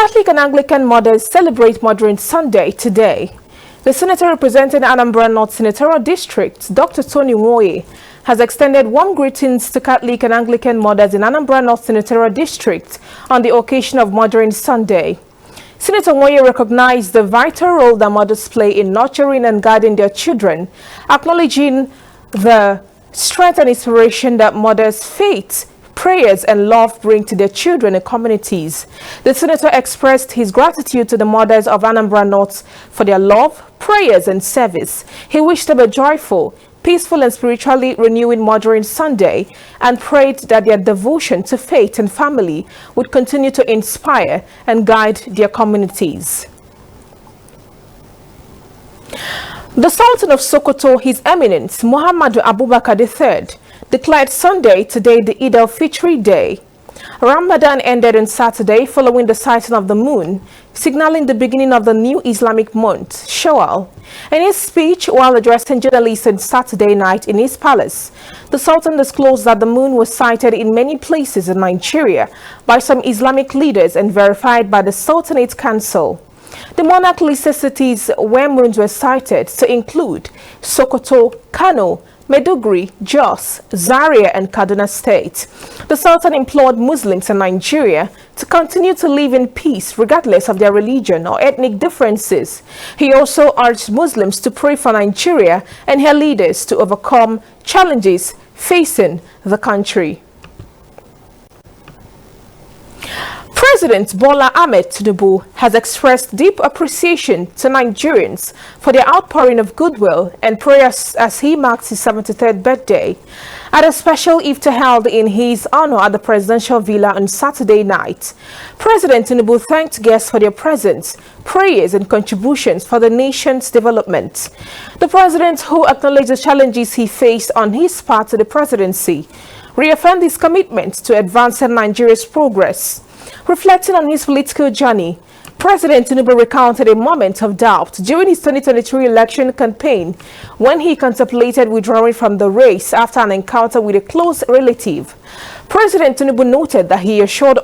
Catholic and Anglican mothers celebrate Mothering Sunday today. The senator representing Anambra North Senatorial District, Dr. Tony Nwoye, has extended warm greetings to Catholic and Anglican mothers in Anambra North Senatorial District on the occasion of Mothering Sunday. Senator Nwoye recognized the vital role that mothers play in nurturing and guiding their children, acknowledging the strength and inspiration that mothers' faith, prayers and love bring to their children and communities. The senator expressed his gratitude to the mothers of Anambra North for their love, prayers and service. He wished them a joyful, peaceful and spiritually renewing Mothering Sunday and prayed that their devotion to faith and family would continue to inspire and guide their communities. The Sultan of Sokoto, His Eminence Muhammadu Abubakar III, declared Sunday today the Eid al-Fitr Day. Ramadan ended on Saturday following the sighting of the moon, signaling the beginning of the new Islamic month, Shawwal. In his speech while addressing journalists on Saturday night in his palace, the Sultan disclosed that the moon was sighted in many places in Nigeria by some Islamic leaders and verified by the Sultanate Council. The monarch listed cities where moons were sighted to include Sokoto, Kano, Maiduguri, Jos, Zaria and Kaduna State. The Sultan implored Muslims in Nigeria to continue to live in peace regardless of their religion or ethnic differences. He also urged Muslims to pray for Nigeria and her leaders to overcome challenges facing the country. President Bola Ahmed Tinubu has expressed deep appreciation to Nigerians for their outpouring of goodwill and prayers as he marks his 73rd birthday. At a special iftar held in his honor at the presidential villa on Saturday night, President Tinubu thanked guests for their presence, prayers and contributions for the nation's development. The president, who acknowledged the challenges he faced on his path to the presidency, reaffirmed his commitment to advancing Nigeria's progress. Reflecting on his political journey, President Tinubu recounted a moment of doubt during his 2023 election campaign when he contemplated withdrawing from the race after an encounter with a close relative. President Tinubu noted that he assumed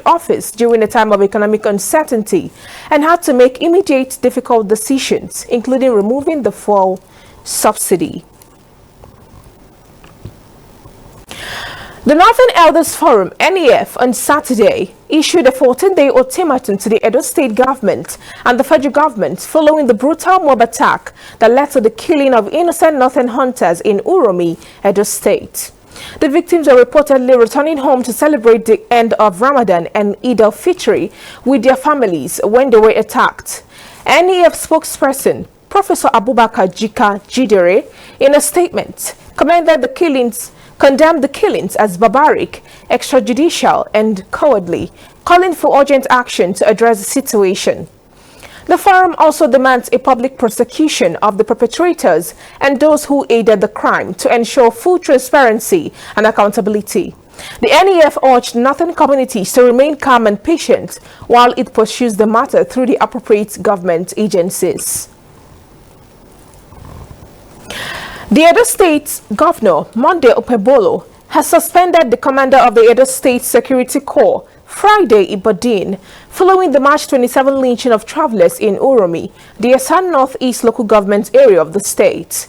office during a time of economic uncertainty and had to make immediate difficult decisions, including removing the fuel subsidy. The Northern Elders Forum, NEF, on Saturday issued a 14-day ultimatum to the Edo State government and the federal government following the brutal mob attack that led to the killing of innocent northern hunters in Uromi, Edo State. The victims were reportedly returning home to celebrate the end of Ramadan and Eid al-Fitr with their families when they were attacked. NEF spokesperson Professor Abubakar Jika Jidere, in a statement, condemned the killings as barbaric, extrajudicial and cowardly, calling for urgent action to address the situation. The forum also demands a public prosecution of the perpetrators and those who aided the crime to ensure full transparency and accountability. The NEF urged northern communities to remain calm and patient while it pursues the matter through the appropriate government agencies. The Edo State Governor, Monday Okpebholo, has suspended the commander of the Edo State Security Corps, Friday Ibadin, following the March 27 lynching of travelers in Uromi, the Esan Northeast local government area of the state.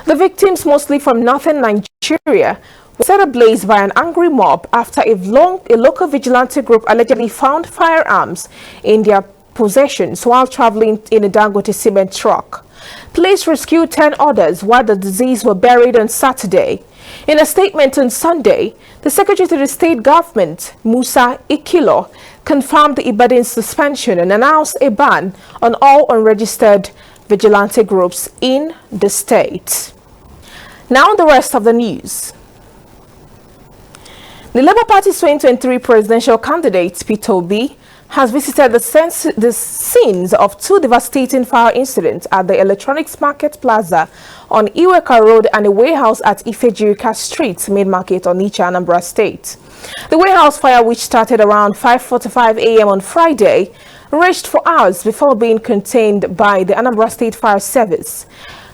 The victims, mostly from northern Nigeria, were set ablaze by an angry mob after a local vigilante group allegedly found firearms in their possessions while traveling in a Dangote cement truck. Police rescued 10 others while the deceased were buried on Saturday. In a statement on Sunday, the Secretary to the State Government, Musa Ikilo, confirmed the Ibadan's suspension and announced a ban on all unregistered vigilante groups in the state. Now the rest of the news. The Labour Party's 2023 presidential candidate, Peter Obi, has visited the scenes of two devastating fire incidents at the Electronics Market Plaza on Iweka Road and a warehouse at Ifejirika Street, Main Market, Onitsha, Anambra State. The warehouse fire, which started around 5:45 a.m. on Friday, raged for hours before being contained by the Anambra State Fire Service.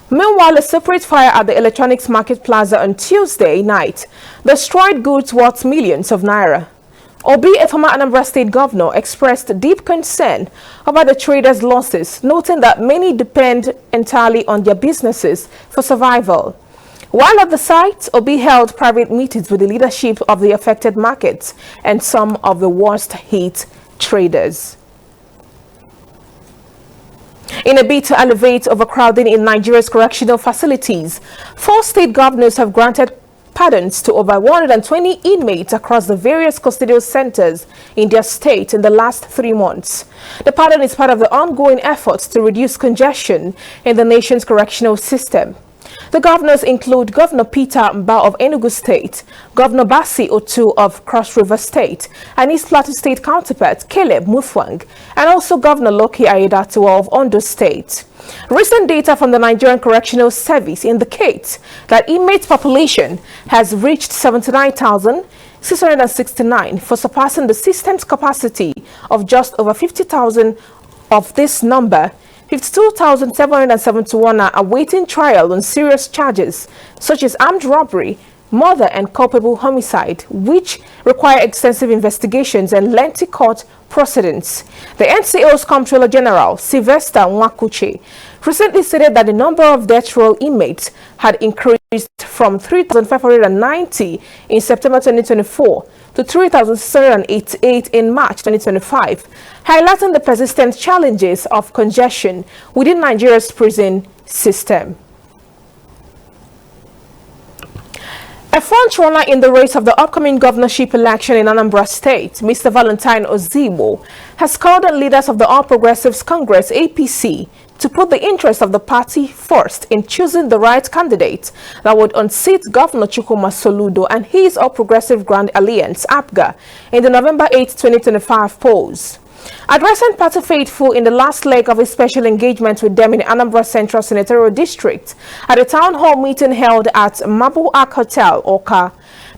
Meanwhile, a separate fire at the Electronics Market Plaza on Tuesday night destroyed goods worth millions of naira. Obi, a former Anambra State governor, expressed deep concern about the traders' losses, noting that many depend entirely on their businesses for survival. While at the site, Obi held private meetings with the leadership of the affected markets and some of the worst-hit traders. In a bid to elevate overcrowding in Nigeria's correctional facilities, 4 state governors have granted pardons to over 120 inmates across the various custodial centers in their state in the last 3 months. The pardon is part of the ongoing efforts to reduce congestion in the nation's correctional system. The governors include Governor Peter Mba of Enugu State, Governor Basi Otu of Cross River State, and East Plateau State counterpart Caleb Mufwang, and also Governor Loki Aiyedatiwa of Ondo State. Recent data from the Nigerian Correctional Service indicates that inmate population has reached 79,669, for surpassing the system's capacity of just over 50,000. Of this number, 52,771 are awaiting trial on serious charges such as armed robbery, murder and culpable homicide, which require extensive investigations and lengthy court proceedings. The NCO's Comptroller General, Sylvester Nwakuche, recently stated that the number of death row inmates had increased from 3,590 in September 2024 to 3,688 in March 2025, highlighting the persistent challenges of congestion within Nigeria's prison system. A front-runner in the race of the upcoming governorship election in Anambra State, Mr. Valentine Ozigbo, has called on leaders of the All Progressives Congress (APC) to put the interests of the party first in choosing the right candidate that would unseat Governor Chukwuma Soludo and his All Progressive Grand Alliance (APGA) in the November 8, 2025 polls. Addressing party faithful in the last leg of a special engagement with them in Anambra Central Senatorial District at a town hall meeting held at Mabu Ark Hotel, Oka,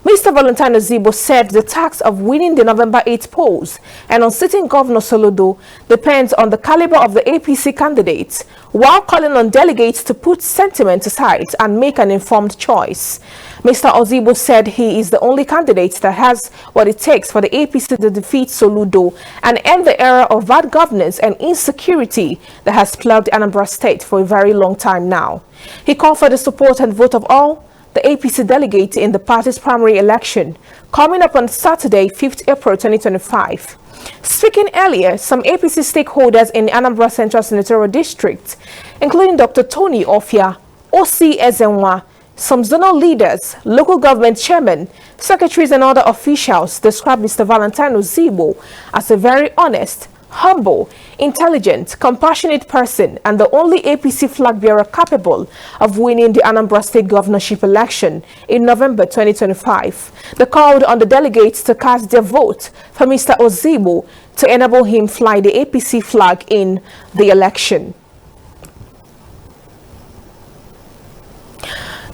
Mr. Valentine Ozigbo said the task of winning the November 8 polls and unseating Governor Soludo depends on the caliber of the APC candidates, while calling on delegates to put sentiment aside and make an informed choice. Mr. Ozigbo said he is the only candidate that has what it takes for the APC to defeat Soludo and end the era of bad governance and insecurity that has plagued Anambra State for a very long time now. He called for the support and vote of all the APC delegates in the party's primary election coming up on Saturday, 5th April 2025. Speaking earlier, some APC stakeholders in the Anambra Central Senatorial District, including Dr. Tony Ofia, O.C. Ezenwa, some zonal leaders, local government chairmen, secretaries and other officials described Mr. Valentine Ozigbo as a very honest, humble, intelligent, compassionate person and the only APC flag bearer capable of winning the Anambra State governorship election in November 2025. They called on the delegates to cast their vote for Mr. Ozigbo to enable him fly the APC flag in the election.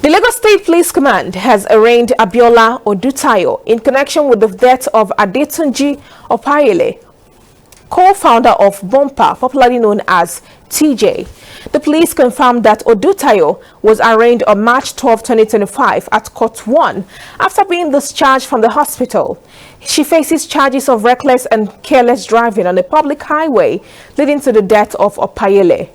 The Lagos State Police Command has arraigned Abiola Odutayo in connection with the death of Adetunji Opayele, co-founder of Bumper, popularly known as TJ. The police confirmed that Odutayo was arraigned on March 12, 2025 at Court 1 after being discharged from the hospital. She faces charges of reckless and careless driving on a public highway, leading to the death of Opayele.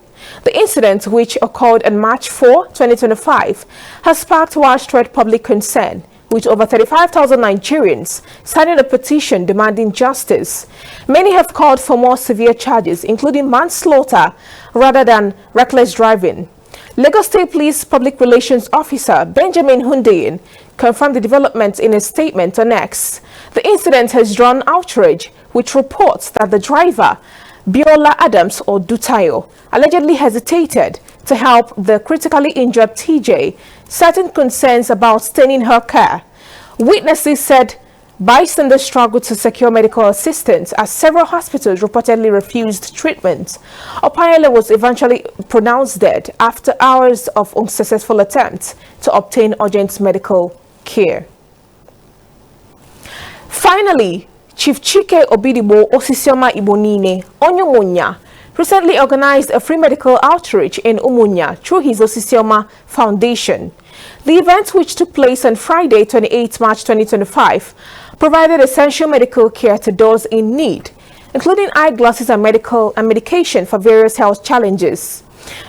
The incident, which occurred on March 4, 2025, has sparked widespread public concern, with over 35,000 Nigerians signing a petition demanding justice. Many have called for more severe charges, including manslaughter rather than reckless driving. Lagos State Police Public Relations Officer Benjamin Hundeyin confirmed the development in a statement on X. The incident has drawn outrage, with reports that the driver, Biola Adams Odutayo, allegedly hesitated to help the critically injured TJ, certain concerns about staying in her car. Witnesses said bystanders struggled to secure medical assistance as several hospitals reportedly refused treatment. Opayele was eventually pronounced dead after hours of unsuccessful attempts to obtain urgent medical care. Finally, Chief Chike Obidibo Osisioma Ibonine Onyomonya recently organized a free medical outreach in Umunya through his Osisioma Foundation. The event, which took place on Friday, 28 March 2025, provided essential medical care to those in need, including eyeglasses and medication for various health challenges.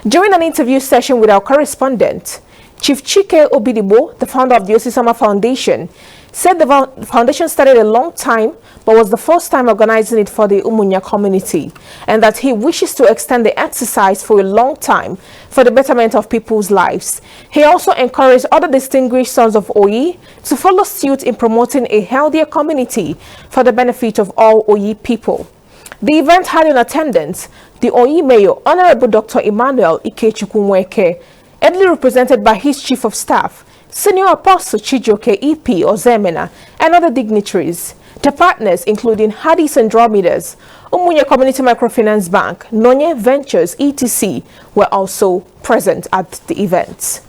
During an interview session with our correspondent, Chief Chike Obidibo, the founder of the Osisama Foundation, said the foundation started a long time but was the first time organizing it for the Umunya community, and that he wishes to extend the exercise for a long time for the betterment of people's lives. He also encouraged other distinguished sons of Oyi to follow suit in promoting a healthier community for the benefit of all Oyi people. The event had in attendance the Oyi Mayor, Honorable Dr. Emmanuel Ikechukwunweke, ably represented by his Chief of Staff, Senior Apostle Chijoke EP Ozemena, and other dignitaries. The partners, including Hadis Andromedas, Umunya Community Microfinance Bank, Nonye Ventures, etc., were also present at the event.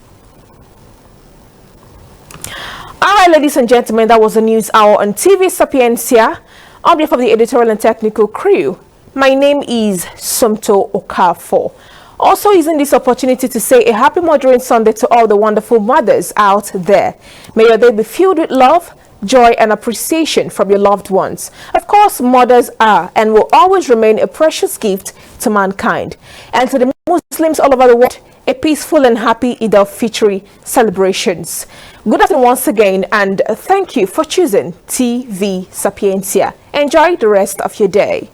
All right, ladies and gentlemen, that was the news hour on TV Sapiencia. On behalf of the editorial and technical crew, my name is Somtoo Okafor. Also using this opportunity to say a happy Mothering Sunday to all the wonderful mothers out there. May your day be filled with love, joy and appreciation from your loved ones. Of course, mothers are and will always remain a precious gift to mankind. And to the Muslims all over the world, a peaceful and happy Eid al-Fitr celebrations. Good afternoon once again, and thank you for choosing TV Sapiencia. Enjoy the rest of your day.